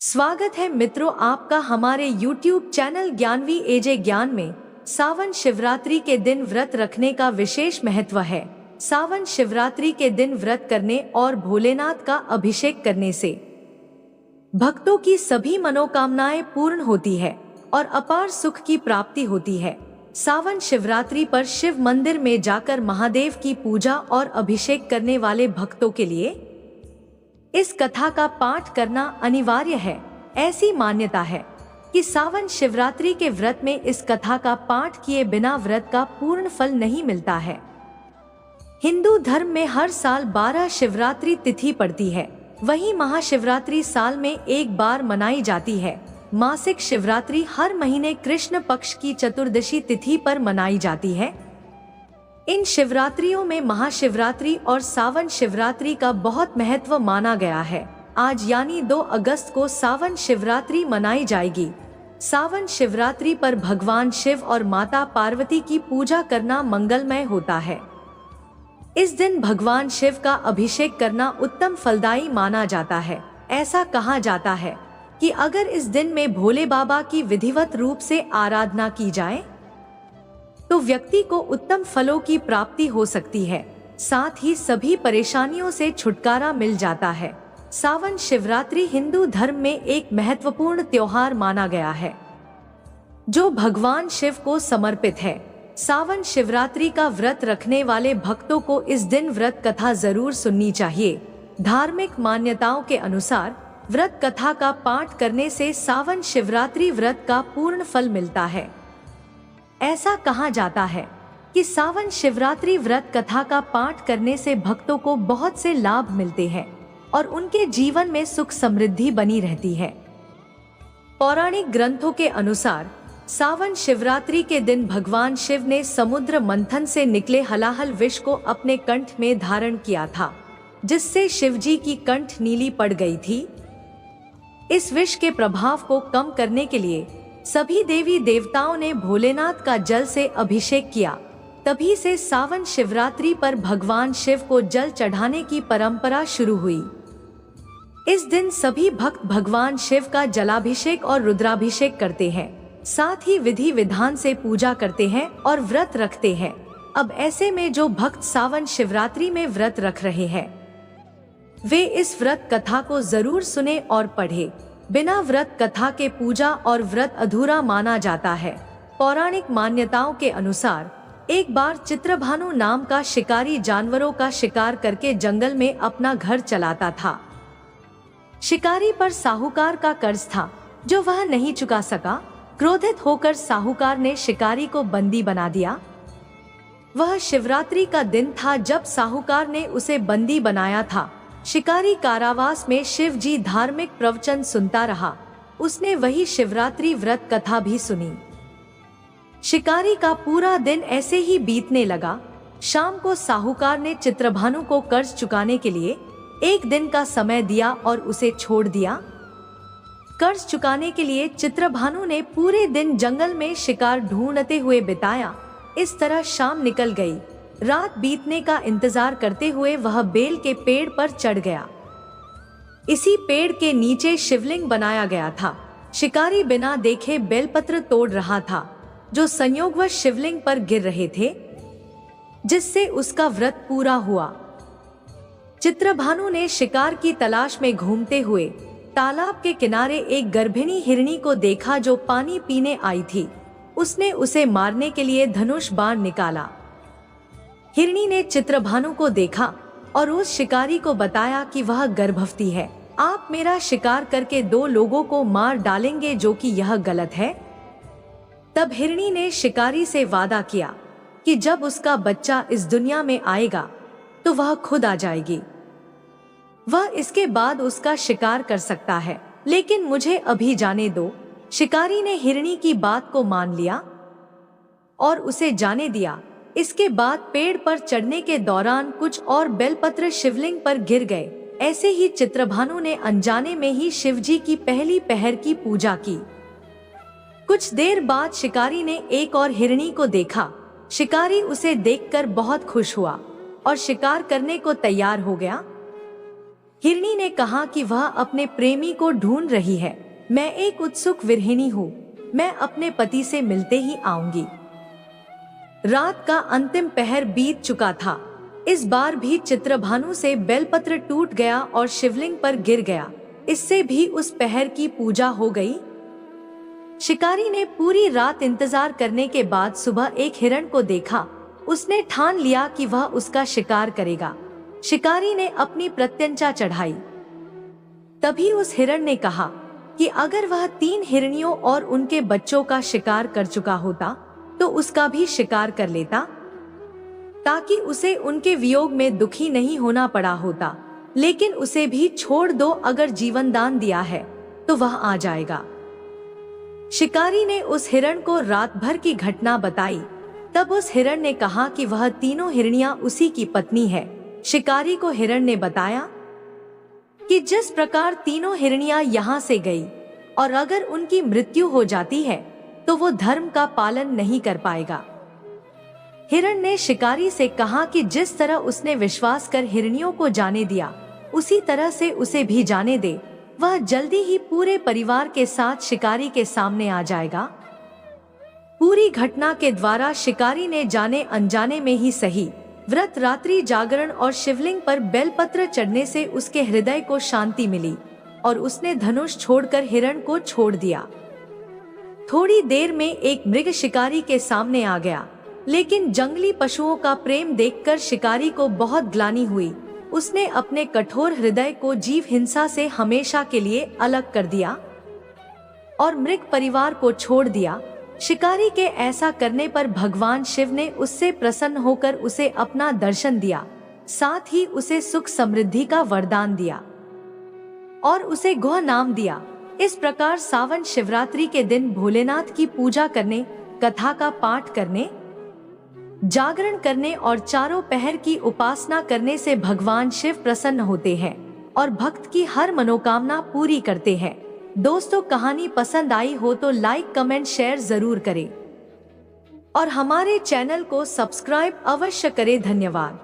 स्वागत है मित्रों आपका हमारे YouTube चैनल ज्ञानवी एजे ज्ञान में। सावन शिवरात्रि के दिन व्रत रखने का विशेष महत्व है। सावन शिवरात्रि के दिन व्रत करने और भोलेनाथ का अभिषेक करने से भक्तों की सभी मनोकामनाएं पूर्ण होती है और अपार सुख की प्राप्ति होती है। सावन शिवरात्रि पर शिव मंदिर में जाकर महादेव की पूजा और अभिषेक करने वाले भक्तों के लिए इस कथा का पाठ करना अनिवार्य है। ऐसी मान्यता है कि सावन शिवरात्रि के व्रत में इस कथा का पाठ किए बिना व्रत का पूर्ण फल नहीं मिलता है। हिंदू धर्म में हर साल 12 शिवरात्रि तिथि पड़ती है। वहीं महाशिवरात्रि साल में एक बार मनाई जाती है। मासिक शिवरात्रि हर महीने कृष्ण पक्ष की चतुर्दशी तिथि पर मनाई जाती है। इन शिवरात्रियों में महाशिवरात्रि और सावन शिवरात्रि का बहुत महत्व माना गया है। आज यानी 2 अगस्त को सावन शिवरात्रि मनाई जाएगी। सावन शिवरात्रि पर भगवान शिव और माता पार्वती की पूजा करना मंगलमय होता है। इस दिन भगवान शिव का अभिषेक करना उत्तम फलदायी माना जाता है। ऐसा कहा जाता है कि अगर इस दिन में भोले बाबा की विधिवत रूप से आराधना की जाए तो व्यक्ति को उत्तम फलों की प्राप्ति हो सकती है, साथ ही सभी परेशानियों से छुटकारा मिल जाता है। सावन शिवरात्रि हिंदू धर्म में एक महत्वपूर्ण त्योहार माना गया है जो भगवान शिव को समर्पित है। सावन शिवरात्रि का व्रत रखने वाले भक्तों को इस दिन व्रत कथा जरूर सुननी चाहिए। धार्मिक मान्यताओं के अनुसार व्रत कथा का पाठ करने से सावन शिवरात्रि व्रत का पूर्ण फल मिलता है। ऐसा कहा जाता है कि सावन शिवरात्रि व्रत कथा का पाठ करने से भक्तों को बहुत से लाभ मिलते हैं और उनके जीवन में सुख समृद्धि बनी रहती है। पौराणिक ग्रंथों के अनुसार सावन शिवरात्रि के दिन भगवान शिव ने समुद्र मंथन से निकले हलाहल विष को अपने कंठ में धारण किया था, जिससे शिवजी की कंठ नीली पड़ गई थी। इस विष के प्रभाव को कम करने के लिए सभी देवी देवताओं ने भोलेनाथ का जल से अभिषेक किया। तभी से सावन शिवरात्रि पर भगवान शिव को जल चढ़ाने की परंपरा शुरू हुई। इस दिन सभी भक्त भगवान शिव का जलाभिषेक और रुद्राभिषेक करते हैं, साथ ही विधि विधान से पूजा करते हैं और व्रत रखते हैं। अब ऐसे में जो भक्त सावन शिवरात्रि में व्रत रख रहे हैं वे इस व्रत कथा को जरूर सुने और पढ़े। बिना व्रत कथा के पूजा और व्रत अधूरा माना जाता है। पौराणिक मान्यताओं के अनुसार एक बार चित्रभानु नाम का शिकारी जानवरों का शिकार करके जंगल में अपना घर चलाता था। शिकारी पर साहूकार का कर्ज था जो वह नहीं चुका सका। क्रोधित होकर साहूकार ने शिकारी को बंदी बना दिया। वह शिवरात्रि का दिन था जब साहूकार ने उसे बंदी बनाया था। शिकारी कारावास में शिव जी धार्मिक प्रवचन सुनता रहा। उसने वही शिवरात्रि व्रत कथा भी सुनी। शिकारी का पूरा दिन ऐसे ही बीतने लगा। शाम को साहूकार ने चित्रभानु को कर्ज चुकाने के लिए 1 दिन का समय दिया और उसे छोड़ दिया। कर्ज चुकाने के लिए चित्रभानु ने पूरे दिन जंगल में शिकार ढूंढते हुए बिताया। इस तरह शाम निकल गई। रात बीतने का इंतजार करते हुए वह बेल के पेड़ पर चढ़ गया। इसी पेड़ के नीचे शिवलिंग बनाया गया था। शिकारी बिना देखे बेलपत्र तोड़ रहा था जो संयोगवश शिवलिंग पर गिर रहे थे, जिससे उसका व्रत पूरा हुआ। चित्रभानु ने शिकार की तलाश में घूमते हुए तालाब के किनारे एक गर्भिणी हिरनी को देखा जो पानी पीने आई थी। उसने उसे मारने के लिए धनुष बाण निकाला। हिरनी ने चित्रभानु को देखा और उस शिकारी को बताया कि वह गर्भवती है। आप मेरा शिकार करके 2 लोगों को मार डालेंगे जो कि यह गलत है। तब हिरनी ने शिकारी से वादा किया कि जब उसका बच्चा इस दुनिया में आएगा तो वह खुद आ जाएगी। वह इसके बाद उसका शिकार कर सकता है, लेकिन मुझे अभी जाने दो। शिकारी ने हिरनी की बात को मान लिया और उसे जाने दिया। इसके बाद पेड़ पर चढ़ने के दौरान कुछ और बेलपत्र शिवलिंग पर गिर गए। ऐसे ही चित्रभानु ने अनजाने में ही शिवजी की पहली पहर की पूजा की। कुछ देर बाद शिकारी ने एक और हिरनी को देखा। शिकारी उसे देखकर बहुत खुश हुआ और शिकार करने को तैयार हो गया। हिरनी ने कहा कि वह अपने प्रेमी को ढूंढ रही है। मैं एक उत्सुक विरहिणी हूँ, मैं अपने पति से मिलते ही आऊंगी। रात का अंतिम पहर बीत चुका था। इस बार भी चित्रभानु से बेलपत्र टूट गया और शिवलिंग पर गिर गया। इससे भी उस पहर की पूजा हो गई। शिकारी ने पूरी रात इंतजार करने के बाद सुबह एक हिरण को देखा। उसने ठान लिया कि वह उसका शिकार करेगा। शिकारी ने अपनी प्रत्यंचा चढ़ाई। तभी उस हिरण ने कहा कि अगर वह 3 हिरनियों और उनके बच्चों का शिकार कर चुका होता तो उसका भी शिकार कर लेता, ताकि उसे उनके वियोग में दुखी नहीं होना पड़ा होता। लेकिन उसे भी छोड़ दो, अगर जीवन दान दिया है तो वह आ जाएगा। शिकारी ने उस हिरण को रात भर की घटना बताई। तब उस हिरण ने कहा कि वह तीनों हिरनियां उसी की पत्नी है। शिकारी को हिरण ने बताया कि जिस प्रकार तीनों हिरनियां यहाँ से गई और अगर उनकी मृत्यु हो जाती है तो वो धर्म का पालन नहीं कर पाएगा। हिरण ने शिकारी से कहा कि जिस तरह उसने विश्वास कर हिरनियों को जाने दिया, उसी तरह से उसे भी जाने दे। वह जल्दी ही पूरे परिवार के साथ शिकारी के सामने आ जाएगा। पूरी घटना के द्वारा शिकारी ने जाने अनजाने में ही सही, व्रत, रात्रि जागरण और शिवलिंग पर बेलपत्र चढ़ने से उसके हृदय को शांति मिली और उसने धनुष छोड़कर हिरण को छोड़ दिया। थोड़ी देर में एक मृग शिकारी के सामने आ गया, लेकिन जंगली पशुओं का प्रेम देखकर शिकारी को बहुत ग्लानि हुई। उसने अपने कठोर हृदय को जीव हिंसा से हमेशा के लिए अलग कर दिया और मृग परिवार को छोड़ दिया। शिकारी के ऐसा करने पर भगवान शिव ने उससे प्रसन्न होकर उसे अपना दर्शन दिया, साथ ही उसे सुख समृद्धि का वरदान दिया और उसे गोह नाम दिया। इस प्रकार सावन शिवरात्रि के दिन भोलेनाथ की पूजा करने, कथा का पाठ करने, जागरण करने और चारों पहर की उपासना करने से भगवान शिव प्रसन्न होते हैं और भक्त की हर मनोकामना पूरी करते हैं। दोस्तों, कहानी पसंद आई हो तो लाइक, कमेंट, शेयर जरूर करें और हमारे चैनल को सब्सक्राइब अवश्य करें। धन्यवाद।